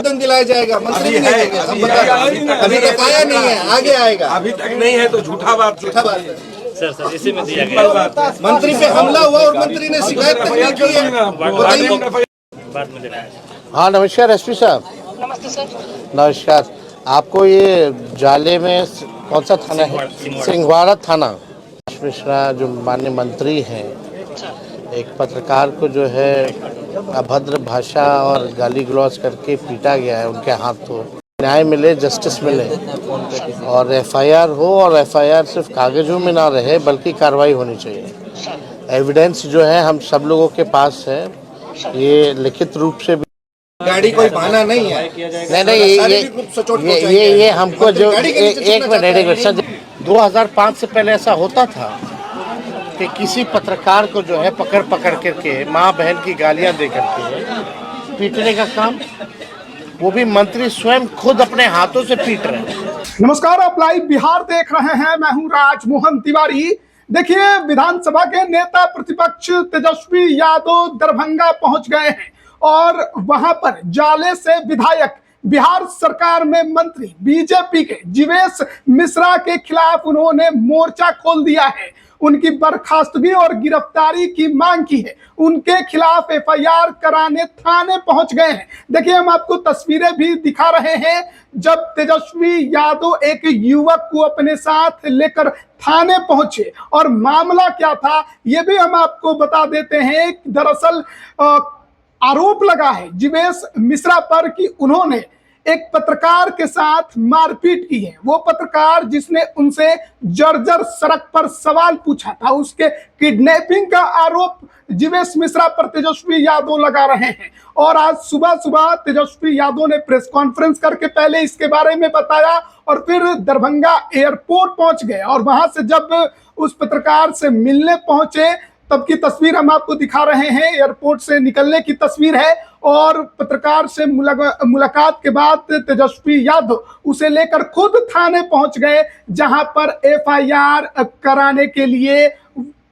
दिलाया जाएगा, मंत्री भी नहीं देंगे। अभी तक आया नहीं है, आगे आएगा। अभी तक नहीं है तो झूठा बात है। सर इसी में दिया गया। मंत्री पे हमला हुआ और मंत्री ने शिकायत तक नहीं की है। हाँ नमस्कार एसपी साहब। नमस्ते सर। नमस्कार। आपको ये जाले में कौन सा थाना है? सिंहवाड़ा थाना। मिश्रा जो माननीय मंत्री हैं, एक पत्रकार को जो है अभद्र भाषा और गाली गलौज करके पीटा गया है, उनके हाथों। न्याय मिले, जस्टिस मिले और एफआईआर हो, और एफआईआर सिर्फ कागजों में ना रहे बल्कि कार्रवाई होनी चाहिए। एविडेंस जो है हम सब लोगों के पास है, ये लिखित रूप से भी। गाड़ी कोई बहाना नहीं है। नहीं ये हमको जो एक मिनट 2005 से पहले ऐसा होता था कि किसी पत्रकार को जो है पकड़ करके माँ बहन की गालियां दे करके पीटने का काम, वो भी मंत्री स्वयं खुद अपने हाथों से पीट रहे हैं। नमस्कार, आप लाइव बिहार देख रहे हैं। मैं हूं राजमोहन तिवारी। देखिए, विधानसभा के नेता प्रतिपक्ष तेजस्वी यादव दरभंगा पहुंच गए हैं और वहां पर जाले से विधायक, बिहार सरकार में मंत्री बीजेपी के जीवेश मिश्रा के खिलाफ उन्होंने मोर्चा खोल दिया है। उनकी बर्खास्तगी और गिरफ्तारी की मांग की है। उनके खिलाफ एफआईआर कराने थाने पहुंच गए हैं। देखिए, हम आपको तस्वीरें भी दिखा रहे हैं जब तेजस्वी यादव एक युवक को अपने साथ लेकर थाने पहुंचे, और मामला क्या था ये भी हम आपको बता देते हैं। दरअसल आरोप लगा है जीवेश मिश्रा पर कि उन्होंने एक पत्रकार के साथ मारपीट की है। वो पत्रकार जिसने उनसे जर्जर सड़क पर सवाल पूछा था, उसके किडनैपिंग का आरोप जीवेश मिश्रा पर तेजस्वी यादव लगा रहे हैं। और आज सुबह तेजस्वी यादव ने प्रेस कॉन्फ्रेंस करके पहले इसके बारे में बताया और फिर दरभंगा एयरपोर्ट पहुंच गए, और वहां से जब उस पत्रकार से मिलने पहुंचे तब की तस्वीर हम आपको दिखा रहे हैं। एयरपोर्ट से निकलने की तस्वीर है, और पत्रकार से मुलाकात के बाद तेजस्वी यादव उसे लेकर खुद थाने पहुंच गए, जहां पर एफआईआर कराने के लिए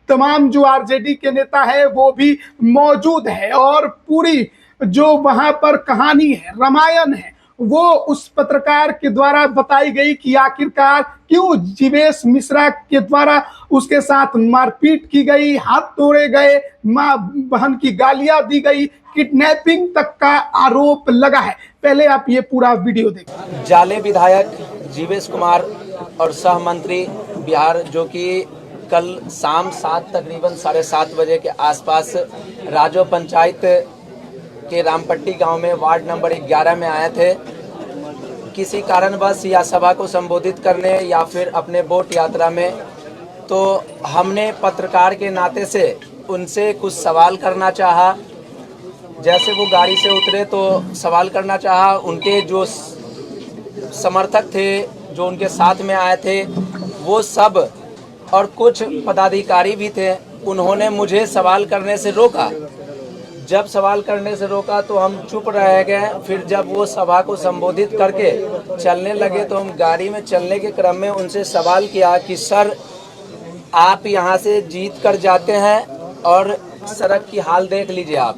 तमाम जो आरजेडी के नेता है वो भी मौजूद है। और पूरी जो वहां पर कहानी है, रामायण है, वो उस पत्रकार के द्वारा बताई गई कि आखिरकार क्यों जीवेश मिश्रा के द्वारा उसके साथ मारपीट की गई, हाथ तोड़े गए, मां बहन की गालियां दी गई, किडनैपिंग तक का आरोप लगा है। पहले आप ये पूरा वीडियो देखें। जाले विधायक जीवेश कुमार और सह मंत्री बिहार, जो कि कल शाम तकरीबन 7:30 बजे के आसपास राजो पंचायत के रामपट्टी गांव में वार्ड नंबर 11 में आए थे, किसी कारणवश या सभा को संबोधित करने या फिर अपने वोट यात्रा में। तो हमने पत्रकार के नाते से उनसे कुछ सवाल करना चाहा। जैसे वो गाड़ी से उतरे तो सवाल करना चाहा। उनके जो समर्थक थे, जो उनके साथ में आए थे, वो सब और कुछ पदाधिकारी भी थे, उन्होंने मुझे सवाल करने से रोका। जब सवाल करने से रोका तो हम चुप रह गए। फिर जब वो सभा को संबोधित करके चलने लगे तो हम गाड़ी में चलने के क्रम में उनसे सवाल किया कि सर, आप यहाँ से जीत कर जाते हैं और सड़क की हाल देख लीजिए आप।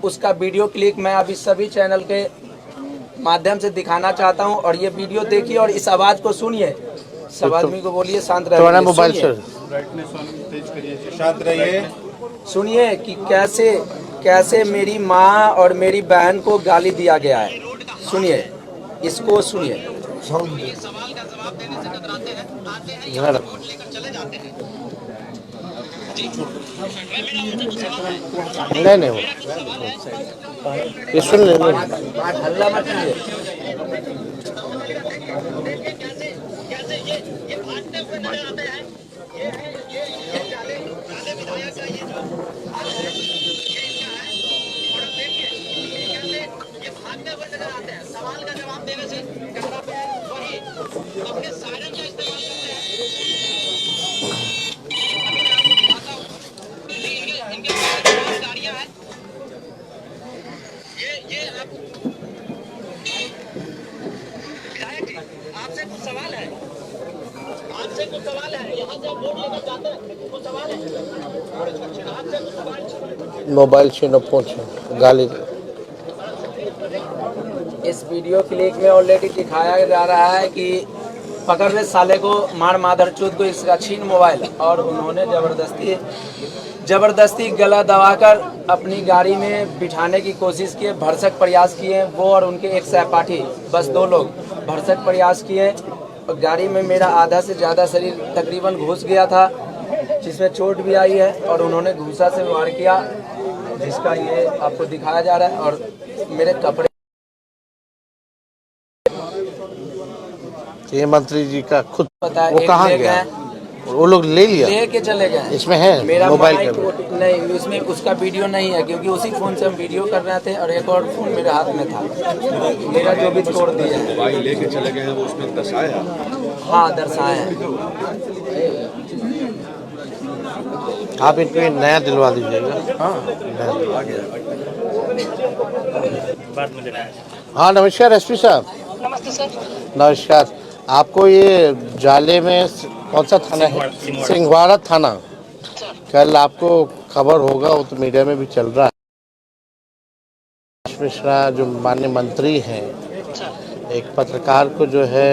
उसका वीडियो क्लिप मैं अभी सभी चैनल के माध्यम से दिखाना चाहता हूँ, और ये वीडियो देखिए और इस आवाज़ को सुनिए। सब आदमी को बोलिए शांत रहिए, शांत रहिए, सुनिए कि कैसे मेरी माँ और मेरी बहन को गाली दिया गया है। सुनिए, इसको सुनिए। नहीं ये सुन ले, हल्ला मत कीजिए। सवाल का जवाब देने से वही अपने सायरन का इस्तेमाल करते हैं। इनके गाड़ियां हैं, ये आप विधायक जी, आपसे कुछ सवाल है, यहाँ से वोट लेकर जाते हैं, कुछ सवाल है आपसे, कुछ सवाल। मोबाइल छीनो, पहुंचो, गाली इस वीडियो क्लिप में ऑलरेडी दिखाया जा रहा है कि पकड़ रहे साले को मार मादरचोद को इसका छीन मोबाइल, और उन्होंने जबरदस्ती गला दबाकर अपनी गाड़ी में बिठाने की कोशिश की, भरसक प्रयास किए। वो और उनके एक सहपाठी, बस 2 लोग भरसक प्रयास किए। गाड़ी में मेरा आधा से ज़्यादा शरीर तकरीबन घुस गया था, जिसमें चोट भी आई है, और उन्होंने घूसा से वार किया, जिसका ये आपको दिखाया जा रहा है। और मेरे कपड़े, ये मंत्री जी का खुद पता है, वो एक कहाँ ले गया? गए, वो लोग ले लिया, लेके चले गए। इसमें है मेरा मोबाइल माइक का नहीं, इसमें उसका वीडियो नहीं है, क्योंकि उसी फोन से हम वीडियो कर रहे थे और एक और फोन मेरे हाथ में था। मेरा जो भी तोड़ दिया है, मोबाइल लेके चले गए हैं वो उसमें दर्शाया। हाँ दर्शाए हैं। आप इनको ये नया दिलवा दीजिएगा। हाँ नया दिलवा। बाद में देना है। हाँ नमस्कार एसपी साहब। नमस्ते सर। नमस्कार। आपको ये जाले में कौन सा थाना है? सिंहवाड़ा थाना। कल आपको खबर होगा, वो तो मीडिया में भी चल रहा है, मिश्रा जो माननीय मंत्री हैं, एक पत्रकार को जो है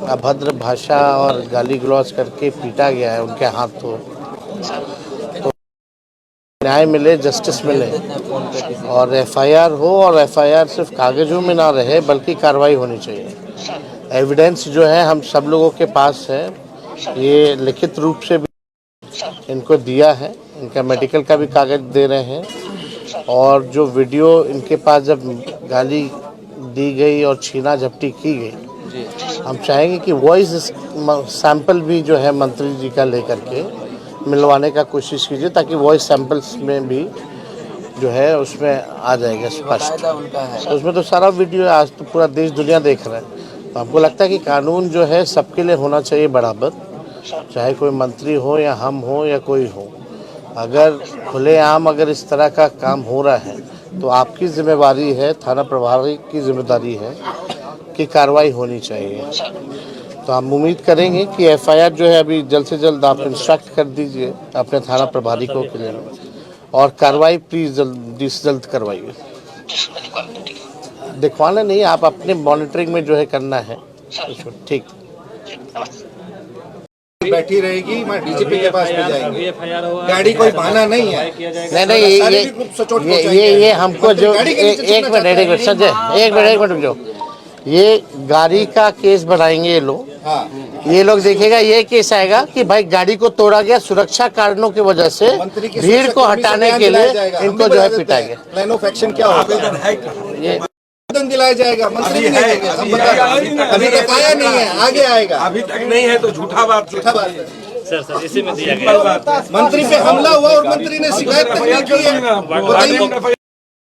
अभद्र भाषा और गाली गलौज करके पीटा गया है उनके हाथों। तो न्याय मिले, जस्टिस मिले, और एफआईआर हो, और एफआईआर सिर्फ कागजों में ना रहे बल्कि कार्रवाई होनी चाहिए। एविडेंस जो है हम सब लोगों के पास है, ये लिखित रूप से भी इनको दिया है, इनका मेडिकल का भी कागज दे रहे हैं, और जो वीडियो इनके पास जब गाली दी गई और छीना झपटी की गई, हम चाहेंगे कि वॉइस सैंपल भी जो है मंत्री जी का लेकर के मिलवाने का कोशिश कीजिए, ताकि वॉइस सैंपल्स में भी जो है उसमें आ जाएगा स्पष्ट। तो उसमें तो सारा वीडियो आज तो पूरा देश दुनिया देख रहा है। तो हमको लगता है कि कानून जो है सबके लिए होना चाहिए बराबर, चाहे कोई मंत्री हो या हम हो या कोई हो। अगर खुलेआम अगर इस तरह का काम हो रहा है तो आपकी जिम्मेवारी है, थाना प्रभारी की जिम्मेदारी है कि कार्रवाई होनी चाहिए। तो हम उम्मीद करेंगे कि एफआईआर जो है अभी जल्द से जल्द आप इंस्ट्रक्ट कर दीजिए अपने थाना प्रभारी को के लिए, और कार्रवाई प्लीज जल्द से जल्द करवाइए। दिखवाना नहीं, आप अपने मॉनिटरिंग में जो है करना है ठीक। बैठी रहेगी, मैं डीजीपी के पास भी जाएंगे। एफआईआर हुआ, गाड़ी कोई बहाना नहीं है। नहीं ये हमको जो एक मिनट संजय, एक मिनट रुक जाओ। ये गाड़ी का केस बनाएंगे ये लोग। हाँ। ये लोग देखेगा, ये केस आएगा कि भाई गाड़ी को तोड़ा गया सुरक्षा कारणों की वजह से, भीड़ को हटाने के लिए इनको जो है पिटाएंगे। प्लान ऑफ एक्शन क्या होगा? ये आवेदन दिलाया जाएगा, मंत्री नहीं देंगे। अभी तक आया नहीं है, आगे आएगा। अभी तक नहीं है तो झूठा बात। सर इसी में दिया गया। मंत्री पे हमला हुआ और मंत्री ने शिकायत तक नहीं की है।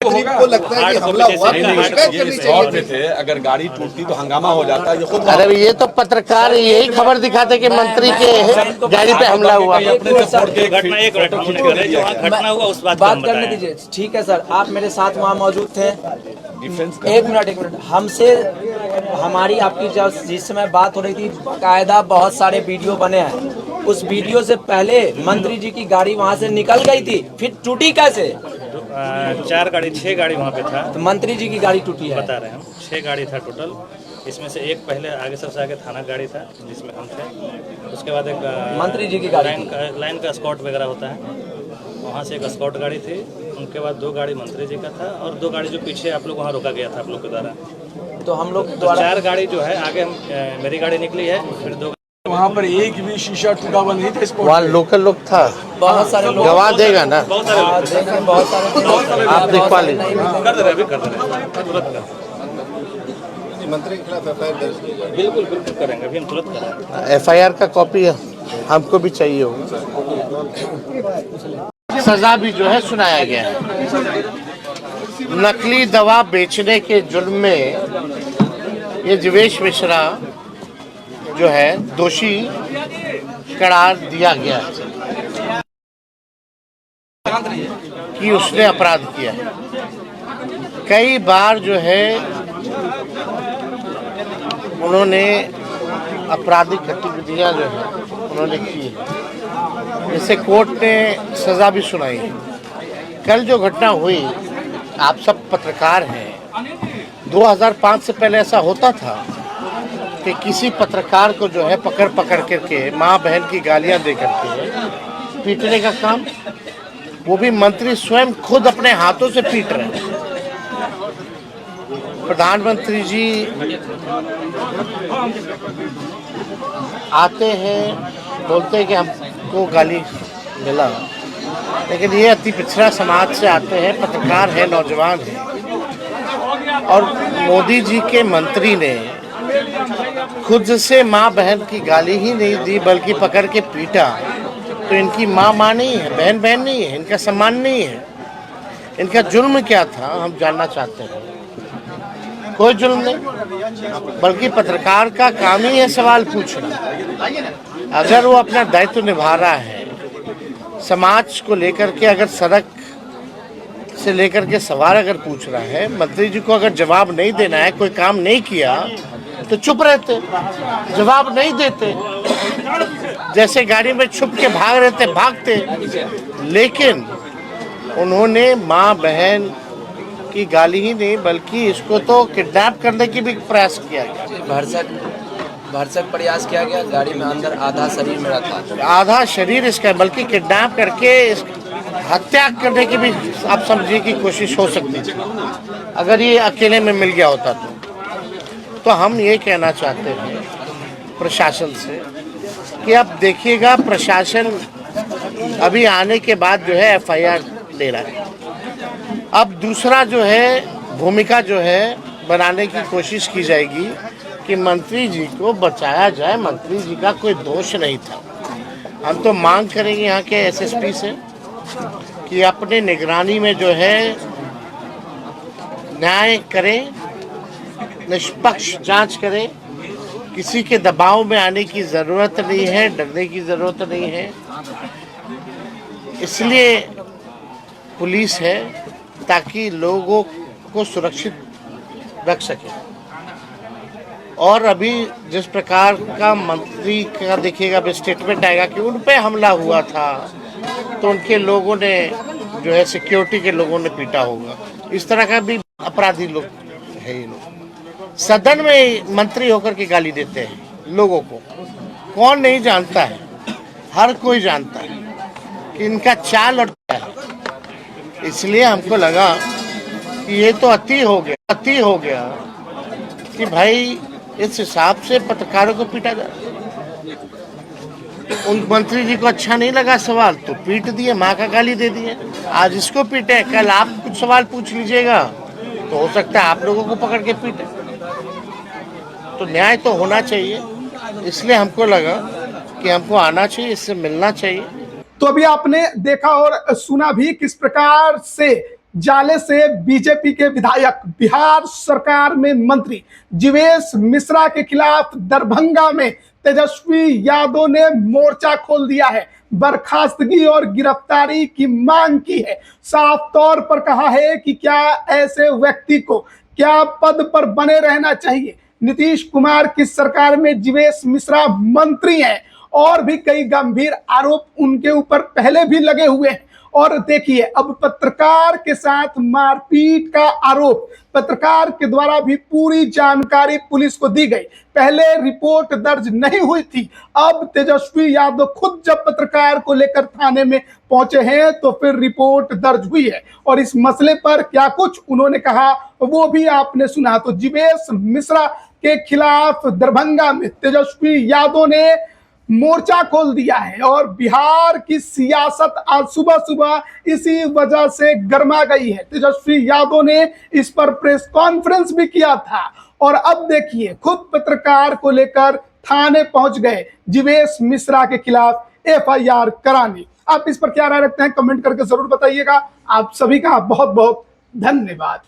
मंत्री को लगता है कि हमला हुआ, शिकायत करनी चाहिए थे। अगर गाड़ी टूटती तो हंगामा हो जाता। ये खुद अरे ये तो पत्रकार यही खबर दिखाते कि मंत्री के गाड़ी पे हमला हुआ। घटना हुआ उस बात करने दीजिए। ठीक है सर, आप मेरे साथ वहाँ मौजूद थे। एक मिनट, हमसे हमारी आपकी जब जिस समय बात हो रही थी, बाकायदा बहुत सारे वीडियो बने हैं। उस वीडियो से पहले मंत्री जी की गाड़ी वहाँ से निकल गई थी, फिर टूटी कैसे? 6 गाड़ी वहाँ पे था। तो मंत्री जी की गाड़ी टूटी है, बता रहे हैं हम। 6 गाड़ी था टोटल, इसमें से एक पहले आगे सबसे आगे थाना गाड़ी था जिसमें हम थे। उसके बाद एक मंत्री जी की गाड़ी, लाइन का स्कॉट वगैरह होता है, वहाँ से एक स्कॉट गाड़ी थी। उनके बाद 2 गाड़ी मंत्री जी का था, और 2 गाड़ी जो पीछे आप लोग वहाँ रोका गया था आप लोग के द्वारा। तो हम लोग तो 4 गाड़ी जो है आगे मेरी गाड़ी निकली है, फिर 2 वहाँ पर एक भी शीशा टूटा हुआ नहीं था। वहाँ लोकल लोग था, बहुत सारे लोग गवाह देगा ना, बहुत सारे आप दिखवा लीजिए। कर दे रहे, अभी कर दे रहे, तुरंत कर। मंत्री के खिलाफ एफआईआर दर्ज की जाए। बिल्कुल करेंगे, अभी हम तुरंत करेंगे। एफआईआर का कॉपी हमको भी चाहिए होगा। सजा भी जो है सुनाया गया है। नकली दवा बेचने के जुर्म में ये जीवेश मिश्रा जो है दोषी करार दिया गया है कि उसने अपराध किया है। कई बार जो है उन्होंने आपराधिक गतिविधियां जो है उन्होंने की है, जिससे कोर्ट ने सजा भी सुनाई है। कल जो घटना हुई, आप सब पत्रकार हैं, 2005 से पहले ऐसा होता था कि किसी पत्रकार को जो है पकड़ करके माँ बहन की गालियां दे करके पीटने का काम, वो भी मंत्री स्वयं खुद अपने हाथों से पीट रहे हैं। प्रधानमंत्री जी आते हैं, बोलते हैं कि हमको गाली मिला, लेकिन ये अति पिछड़ा समाज से आते हैं, पत्रकार हैं, नौजवान हैं, और मोदी जी के मंत्री ने खुद से माँ बहन की गाली ही नहीं दी बल्कि पकड़ के पीटा। तो इनकी माँ नहीं है, बहन नहीं है, इनका सम्मान नहीं है। इनका जुल्म क्या था हम जानना चाहते हैं। कोई जुल्म नहीं, बल्कि पत्रकार का काम ही है सवाल पूछना। अगर वो अपना दायित्व निभा रहा है, समाज को लेकर के अगर सड़क से लेकर के सवाल अगर पूछ रहा है, मंत्री जी को अगर जवाब नहीं देना है, कोई काम नहीं किया तो चुप रहते, जवाब नहीं देते, जैसे गाड़ी में छुप के भाग रहते भागते। लेकिन उन्होंने माँ बहन की गाली ही नहीं बल्कि इसको तो किडनैप करने की भी प्रयास किया गया, भरसक प्रयास किया गया। गाड़ी में अंदर आधा शरीर मेरा था, आधा शरीर इसका, बल्कि किडनैप करके हत्या करने की भी आप समझिए कि कोशिश हो सकती थी अगर ये अकेले में मिल गया होता तो हम ये कहना चाहते हैं प्रशासन से कि अब देखिएगा, प्रशासन अभी आने के बाद जो है FIR ले रहा है। अब दूसरा जो है भूमिका जो है बनाने की कोशिश की जाएगी कि मंत्री जी को बचाया जाए। मंत्री जी का कोई दोष नहीं था। हम तो मांग करेंगे यहाँ के SSP से कि अपने निगरानी में जो है न्याय करें, निष्पक्ष जांच करें, किसी के दबाव में आने की ज़रूरत नहीं है, डरने की ज़रूरत नहीं है। इसलिए पुलिस है ताकि लोगों को सुरक्षित रख सके। और अभी जिस प्रकार का मंत्री का देखिएगा अब स्टेटमेंट आएगा कि उन पे हमला हुआ था तो उनके लोगों ने जो है सिक्योरिटी के लोगों ने पीटा होगा, इस तरह का भी अपराधी लोग है। ये लोग सदन में मंत्री होकर के गाली देते हैं लोगों को, कौन नहीं जानता है, हर कोई जानता है कि इनका चाल और है। इसलिए हमको लगा कि ये तो अति हो गया कि भाई इस हिसाब से पत्रकारों को पीटा जा रहा। उन मंत्री जी को अच्छा नहीं लगा सवाल तो पीट दिए, माँ का गाली दे दिए। आज इसको पीटे, कल आप कुछ सवाल पूछ लीजिएगा तो हो सकता है आप लोगों को पकड़ के पीटे। तो न्याय तो होना चाहिए, इसलिए हमको लगा कि हमको आना चाहिए, इससे मिलना चाहिए। तो अभी आपने देखा और सुना भी किस प्रकार से जाले से बीजेपी के विधायक बिहार सरकार में मंत्री जीवेश मिश्रा के खिलाफ दरभंगा में तेजस्वी यादव ने मोर्चा खोल दिया है। बर्खास्तगी और गिरफ्तारी की मांग की है। साफ तौर पर कहा है कि क्या ऐसे व्यक्ति को क्या पद पर बने रहना चाहिए। नीतीश कुमार की सरकार में जीवेश मिश्रा मंत्री हैं और भी कई गंभीर आरोप उनके ऊपर पहले भी लगे हुए हैं। और देखिए, अब पत्रकार के साथ मारपीट का आरोप, पत्रकार के द्वारा भी पूरी जानकारी पुलिस को दी गई। पहले रिपोर्ट दर्ज नहीं हुई थी, अब तेजस्वी यादव खुद जब पत्रकार को लेकर थाने में पहुंचे हैं तो फिर रिपोर्ट दर्ज हुई है। और इस मसले पर क्या कुछ उन्होंने कहा वो भी आपने सुना। तो जीवेश मिश्रा के खिलाफ दरभंगा में तेजस्वी यादव ने मोर्चा खोल दिया है और बिहार की सियासत आज सुबह सुबह इसी वजह से गर्मा गई है। तेजस्वी यादव ने इस पर प्रेस कॉन्फ्रेंस भी किया था और अब देखिए खुद पत्रकार को लेकर थाने पहुंच गए जीवेश मिश्रा के खिलाफ FIR कराने। आप इस पर क्या राय रखते हैं कमेंट करके जरूर बताइएगा। आप सभी का बहुत बहुत धन्यवाद।